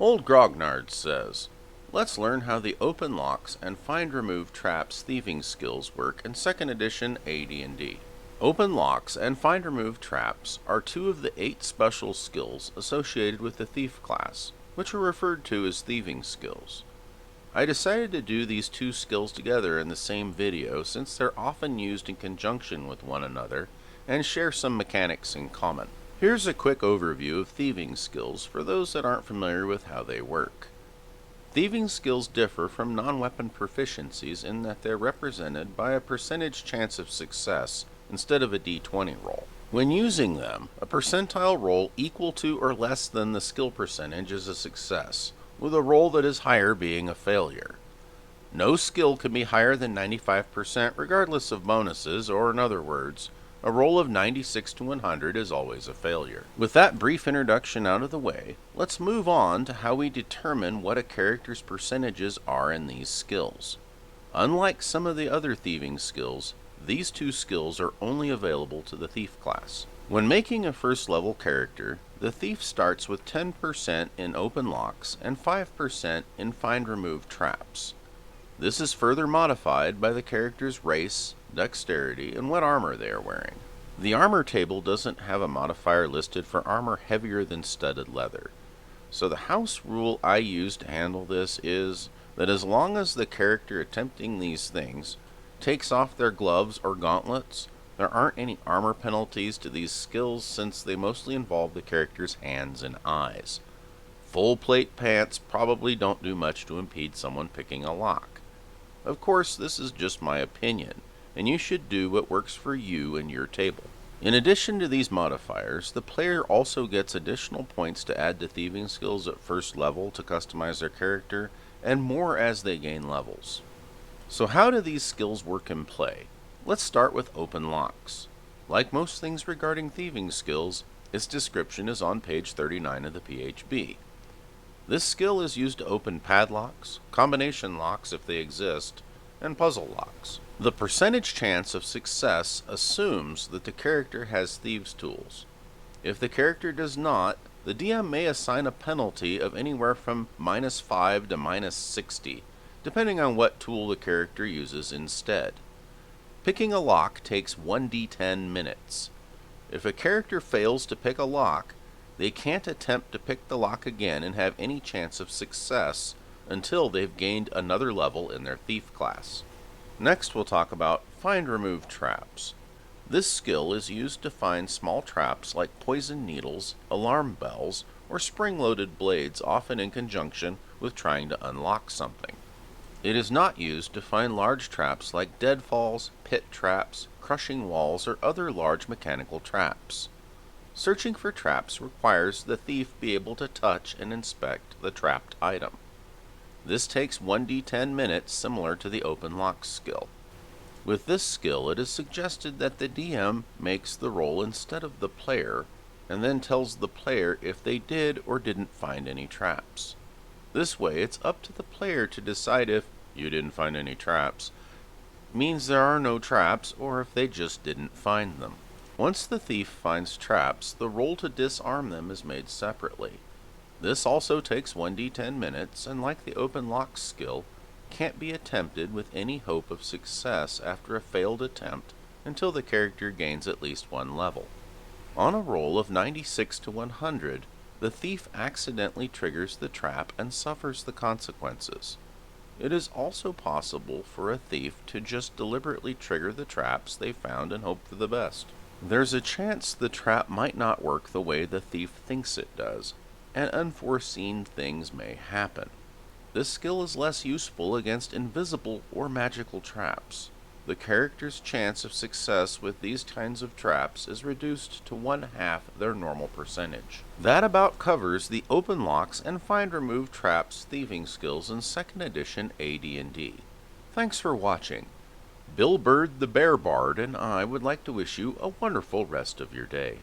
Old Grognard says, let's learn how the open locks and find remove traps thieving skills work in 2nd edition AD&D. Open locks and find remove traps are two of the 8 special skills associated with the thief class, which are referred to as thieving skills. I decided to do these two skills together in the same video since they're often used in conjunction with one another and share some mechanics in common. Here's a quick overview of thieving skills for those that aren't familiar with how they work. Thieving skills differ from non-weapon proficiencies in that they're represented by a percentage chance of success instead of a d20 roll. When using them, a percentile roll equal to or less than the skill percentage is a success, with a roll that is higher being a failure. No skill can be higher than 95% regardless of bonuses, or in other words, a roll of 96 to 100 is always a failure. With that brief introduction out of the way, let's move on to how we determine what a character's percentages are in these skills. Unlike some of the other thieving skills, these two skills are only available to the thief class. When making a first level character, the thief starts with 10% in open locks and 5% in find remove traps. This is further modified by the character's race, dexterity, and what armor they are wearing. The armor table doesn't have a modifier listed for armor heavier than studded leather, so the house rule I use to handle this is that as long as the character attempting these things takes off their gloves or gauntlets, there aren't any armor penalties to these skills since they mostly involve the character's hands and eyes. Full plate pants probably don't do much to impede someone picking a lock. Of course, this is just my opinion, and you should do what works for you and your table. In addition to these modifiers, the player also gets additional points to add to thieving skills at first level to customize their character, and more as they gain levels. So how do these skills work in play? Let's start with open locks. Like most things regarding thieving skills, its description is on page 39 of the PHB. This skill is used to open padlocks, combination locks if they exist, and puzzle locks. The percentage chance of success assumes that the character has thieves' tools. If the character does not, the DM may assign a penalty of anywhere from -5 to -60, depending on what tool the character uses instead. Picking a lock takes 1d10 minutes. If a character fails to pick a lock, they can't attempt to pick the lock again and have any chance of success until they've gained another level in their thief class. Next we'll talk about find remove traps. This skill is used to find small traps like poison needles, alarm bells, or spring-loaded blades, often in conjunction with trying to unlock something. It is not used to find large traps like deadfalls, pit traps, crushing walls, or other large mechanical traps. Searching for traps requires the thief be able to touch and inspect the trapped item. This takes 1d10 minutes, similar to the open lock skill. With this skill, it is suggested that the DM makes the roll instead of the player, and then tells the player if they did or didn't find any traps. This way, it's up to the player to decide if "you didn't find any traps" means there are no traps, or if they just didn't find them. Once the thief finds traps, the roll to disarm them is made separately. This also takes 1d10 minutes, and like the open lock skill, can't be attempted with any hope of success after a failed attempt until the character gains at least one level. On a roll of 96 to 100, the thief accidentally triggers the trap and suffers the consequences. It is also possible for a thief to just deliberately trigger the traps they found and hope for the best. There's a chance the trap might not work the way the thief thinks it does, and unforeseen things may happen. This skill is less useful against invisible or magical traps. The character's chance of success with these kinds of traps is reduced to 1/2 their normal percentage. That about covers the open locks and find remove traps thieving skills in 2nd edition AD&D. Thanks for watching. Bill Bird the Bear Bard and I would like to wish you a wonderful rest of your day.